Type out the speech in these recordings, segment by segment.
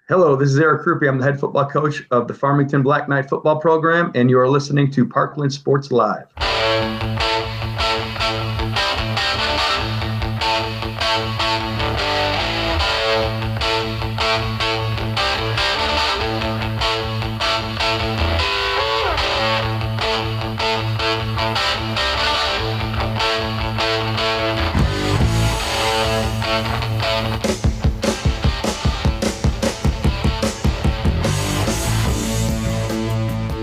Hello, this is Eric Krupe. I'm the head football coach of the Farmington Black Knight football program, and you are listening to Parkland Sports Live.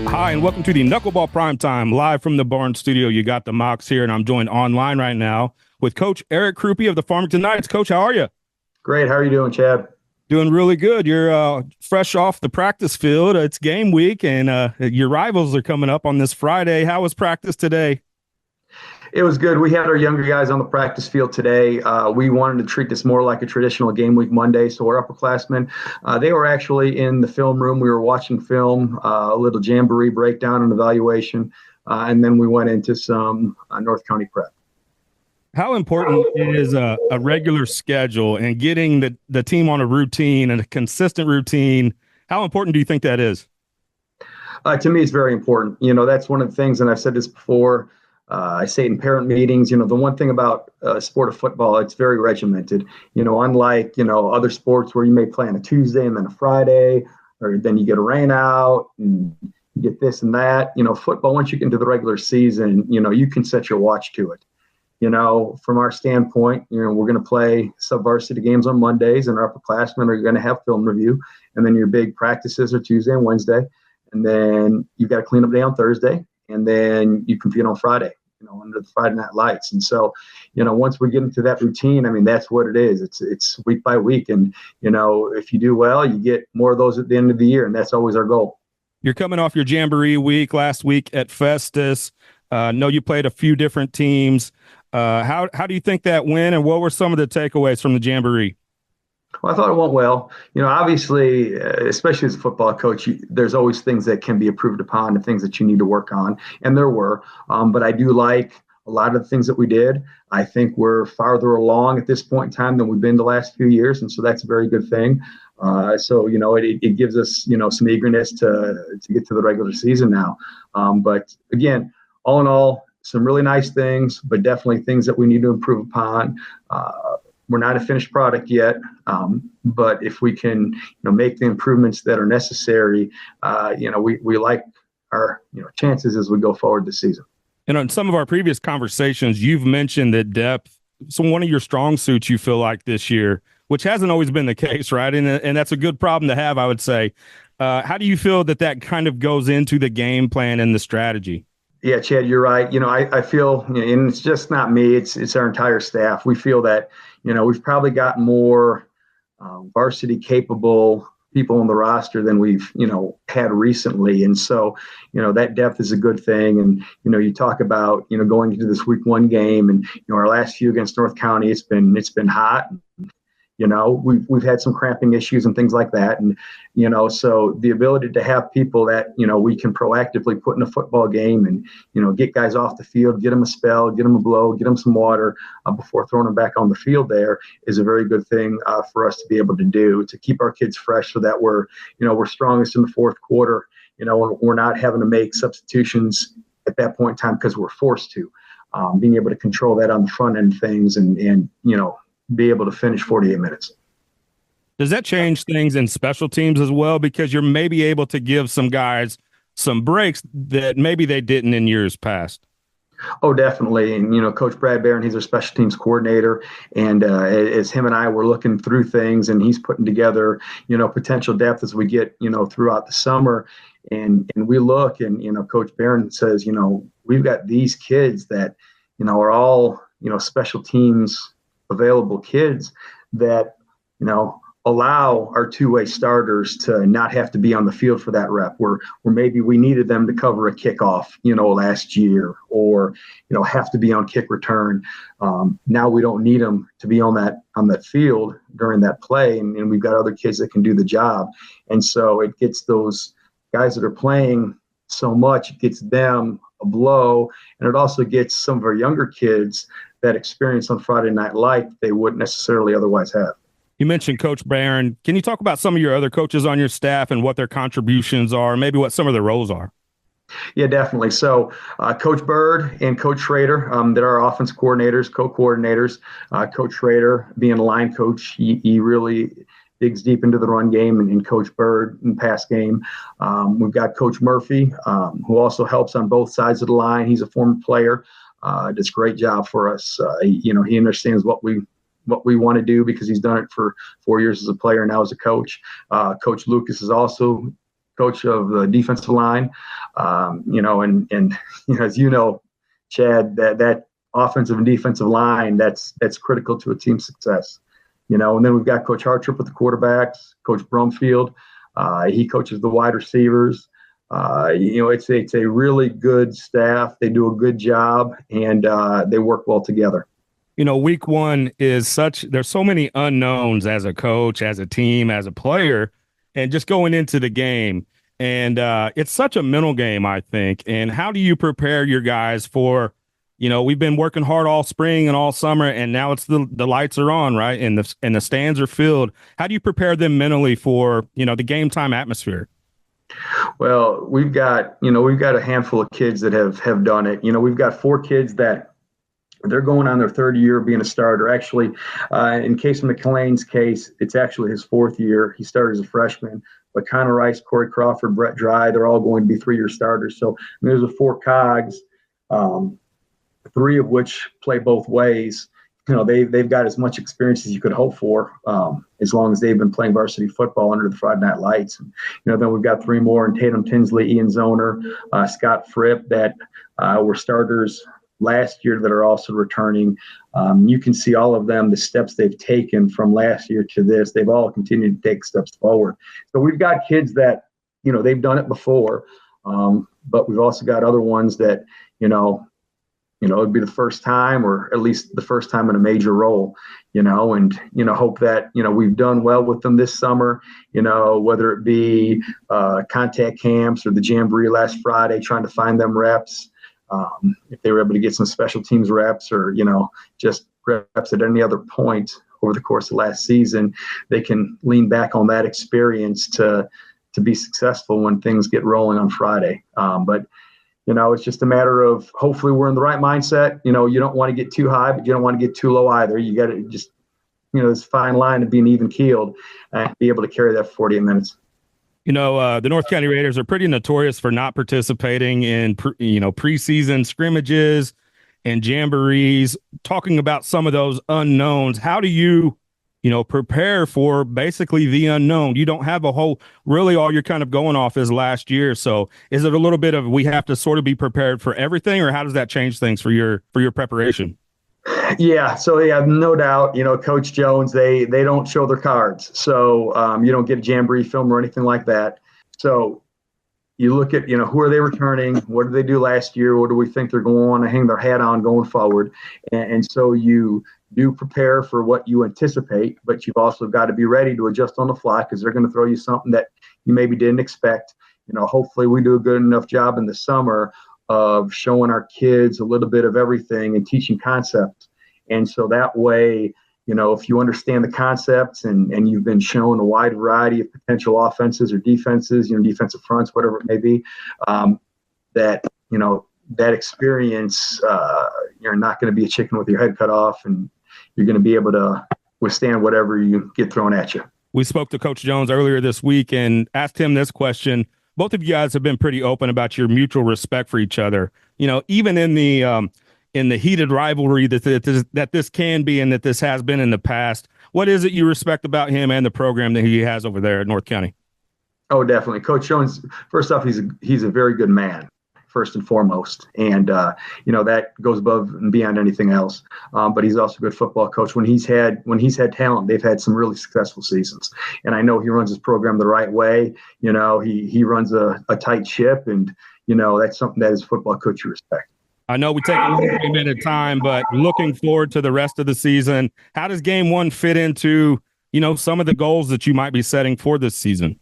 Hi, and welcome to the Knuckleball Primetime, live from the Barn Studio. You got the Mocs here, and I'm joined online right now with Coach Eric Krupe of the Farmington Knights. Coach, how are you? Great. How are you doing, Chad? Doing really good. You're fresh off the practice field. It's game week, and your rivals are coming up on this Friday. How was practice today? It was good. We had our younger guys on the practice field today. We wanted to treat this more like a traditional game week Monday. So our upperclassmen, they were actually in the film room. We were watching film, a little jamboree breakdown and evaluation, and then we went into some North County prep. How important is a regular schedule and getting the team on a routine and a consistent routine? How important do you think that is? To me, it's very important. That's one of the things, and I've said this before, I say it in parent meetings, the one thing about sport of football, it's very regimented, unlike, other sports where you may play on a Tuesday and then a Friday, or then you get a rain out and you get this and that. Football, once you get into the regular season, you can set your watch to it. From our standpoint, we're going to play sub-varsity games on Mondays, and our upperclassmen are going to have film review, and then your big practices are Tuesday and Wednesday, and then you've got a cleanup day on Thursday, and then you compete on Friday, under the Friday night lights. And so, once we get into that routine, I mean, that's what it is. It's week by week. And, if you do well, you get more of those at the end of the year. And that's always our goal. You're coming off your Jamboree week last week at Festus. Know you played a few different teams. How do you think that went, and what were some of the takeaways from the Jamboree? Well, I thought it went well. Obviously, especially as a football coach, there's always things that can be improved upon and things that you need to work on. And there were. But I do like a lot of the things that we did. I think we're farther along at this point in time than we've been the last few years. And so that's a very good thing. It gives us, some eagerness to get to the regular season now. But again, all in all, some really nice things, but definitely things that we need to improve upon. We're not a finished product yet, but if we can, make the improvements that are necessary, we like our, chances as we go forward this season. And on some of our previous conversations, you've mentioned that depth, one of your strong suits you feel like this year, which hasn't always been the case, right? And that's a good problem to have, I would say. How do you feel that kind of goes into the game plan and the strategy? Yeah, Chad, you're right. I feel, and it's just not me, it's our entire staff. We feel that, we've probably got more varsity capable people on the roster than we've, had recently. And so, that depth is a good thing. And, you talk about, going into this week one game and, our last few against North County, it's been hot. We've had some cramping issues and things like that. And, so the ability to have people that, we can proactively put in a football game and, get guys off the field, get them a spell, get them a blow, get them some water before throwing them back on the field there is a very good thing for us to be able to do, to keep our kids fresh so that we're strongest in the fourth quarter, we're not having to make substitutions at that point in time because we're forced to. Being able to control that on the front end of things and be able to finish 48 minutes. Does that change things in special teams as well? Because you're maybe able to give some guys some breaks that maybe they didn't in years past. Oh, definitely. And, Coach Brad Barron, he's our special teams coordinator. And as him and I were looking through things and he's putting together, potential depth as we get, throughout the summer. And we look and, Coach Barron says, we've got these kids that, are all, special teams available kids that, allow our two-way starters to not have to be on the field for that rep where maybe we needed them to cover a kickoff, last year or, have to be on kick return. Now we don't need them to be on that field during that play. And we've got other kids that can do the job. And so it gets those guys that are playing so much, it gets them a blow. And it also gets some of our younger kids that experience on Friday Night Light they wouldn't necessarily otherwise have. You mentioned Coach Barron. Can you talk about some of your other coaches on your staff and what their contributions are, maybe what some of their roles are? Yeah, definitely. So, Coach Bird and Coach Schrader, that are our offense coordinators, co-coordinators. Coach Schrader, being a line coach, he really digs deep into the run game, and Coach Bird in pass game. We've got Coach Murphy, who also helps on both sides of the line. He's a former player, does a great job for us. He understands what we want to do because he's done it for 4 years as a player and now as a coach. Coach Lucas is also coach of the defensive line. As you know, Chad, that offensive and defensive line, that's critical to a team's success. And then we've got Coach Hartrip with the quarterbacks, Coach Brumfield. He coaches the wide receivers. It's a really good staff. They do a good job, and they work well together. Week one is there's so many unknowns as a coach, as a team, as a player, and just going into the game. And it's such a mental game, I think. And how do you prepare your guys for, we've been working hard all spring and all summer, and now it's the lights are on, right? And the stands are filled. How do you prepare them mentally for, the game time atmosphere? Well, we've got a handful of kids that have done it. We've got 4 kids that they're going on their 3rd year being a starter. Actually, in Case McLean's case, it's actually his 4th year. He started as a freshman. But Connor Rice, Corey Crawford, Brett Dry, they're all going to be 3-year starters. So there's the 4 cogs, 3 of which play both ways. They've got as much experience as you could hope for, as long as they've been playing varsity football under the Friday Night Lights. And, then we've got 3 more, and Tatum Tinsley, Ian Zoner, Scott Fripp, that were starters last year that are also returning. You can see all of them, the steps they've taken from last year to this. They've all continued to take steps forward. So we've got kids that, they've done it before, but we've also got other ones that, it'd be the first time, or at least the first time in a major role, and, hope that, we've done well with them this summer, whether it be contact camps or the Jamboree last Friday, trying to find them reps. If they were able to get some special teams reps, or, just reps at any other point over the course of last season, they can lean back on that experience to be successful when things get rolling on Friday. But it's just a matter of, hopefully we're in the right mindset. You don't want to get too high, but you don't want to get too low either. You got to just, this fine line of being even keeled and be able to carry that for 48 minutes. The North County Raiders are pretty notorious for not participating in, preseason scrimmages and jamborees. Talking about some of those unknowns, how do you, prepare for basically the unknown? You don't have really all you're kind of going off is last year. So is it a little bit of, we have to sort of be prepared for everything, or how does that change things for your preparation? Yeah. So yeah, no doubt, Coach Jones, they don't show their cards. So you don't get a jamboree film or anything like that. So you look at, who are they returning? What did they do last year? What do we think they're going to want to hang their hat on going forward? And so you do prepare for what you anticipate, but you've also got to be ready to adjust on the fly, because they're going to throw you something that you maybe didn't expect. Hopefully we do a good enough job in the summer of showing our kids a little bit of everything and teaching concepts. And so that way, if you understand the concepts and you've been shown a wide variety of potential offenses or defenses, defensive fronts, whatever it may be, that experience, you're not going to be a chicken with your head cut off, and you're going to be able to withstand whatever you get thrown at you. We spoke to Coach Jones earlier this week and asked him this question. Both of you guys have been pretty open about your mutual respect for each other. Even in the heated rivalry that this can be and that this has been in the past, what is it you respect about him and the program that he has over there at North County? Oh, definitely. Coach Jones, first off, he's a very good man, first and foremost. And, that goes above and beyond anything else. But he's also a good football coach. When he's had talent, they've had some really successful seasons. And I know he runs his program the right way. He runs a tight ship, and, that's something that as a football coach you respect. I know we take a little bit of time, but looking forward to the rest of the season. How does game one fit into, some of the goals that you might be setting for this season?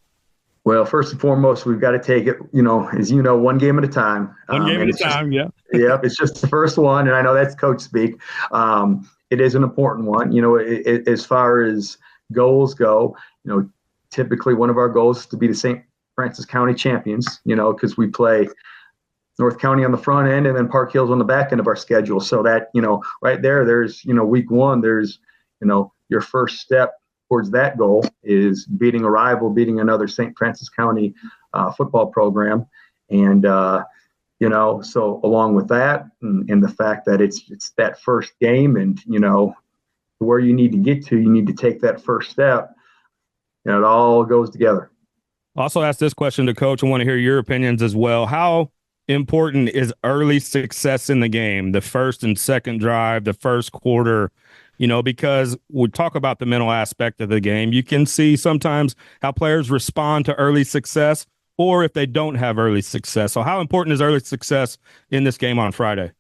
Well, first and foremost, we've got to take it, as one game at a time. One game at a time, yeah. Yeah, it's just the first one, and I know that's coach speak. It is an important one, as far as goals go, typically one of our goals is to be the St. Francis County champions, because we play North County on the front end and then Park Hills on the back end of our schedule. So that, right there's, week one, there's, your first step towards that goal is beating a rival, beating another St. Francis County football program. And, so along with that and the fact that it's that first game and, where you need to get to, you need to take that first step. It all goes together. Also ask this question to Coach. I want to hear your opinions as well. How important is early success in the game, the first and second drive, the first quarter, because we talk about the mental aspect of the game. You can see sometimes how players respond to early success or if they don't have early success. So how important is early success in this game on Friday?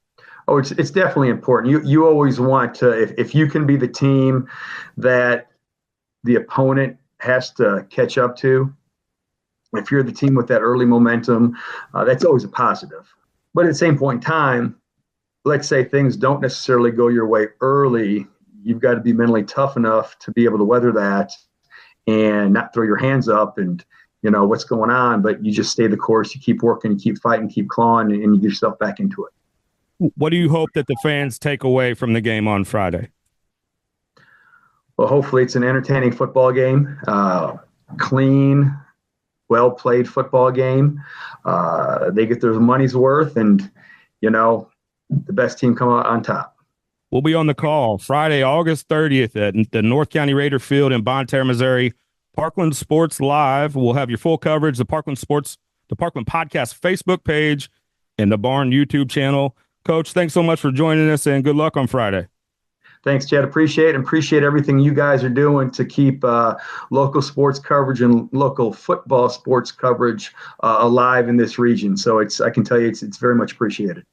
Oh, it's definitely important. You always want to, if you can be the team that the opponent has to catch up to, if you're the team with that early momentum, that's always a positive. But at the same point in time, let's say things don't necessarily go your way early. You've got to be mentally tough enough to be able to weather that and not throw your hands up and, what's going on, but you just stay the course. You keep working, you keep fighting, keep clawing, and you get yourself back into it. What do you hope that the fans take away from the game on Friday? Well, hopefully it's an entertaining football game, clean, well-played football game. They get their money's worth, and, the best team come out on top. We'll be on the call Friday, August 30th at the North County Raider Field in Bonne Terre, Missouri. Parkland Sports Live. We'll have your full coverage, the Parkland Podcast Facebook page, and the Barn YouTube channel. Coach, thanks so much for joining us, and good luck on Friday. Thanks, Chad. Appreciate everything you guys are doing to keep local sports coverage and local football sports coverage alive in this region. So I can tell you it's very much appreciated.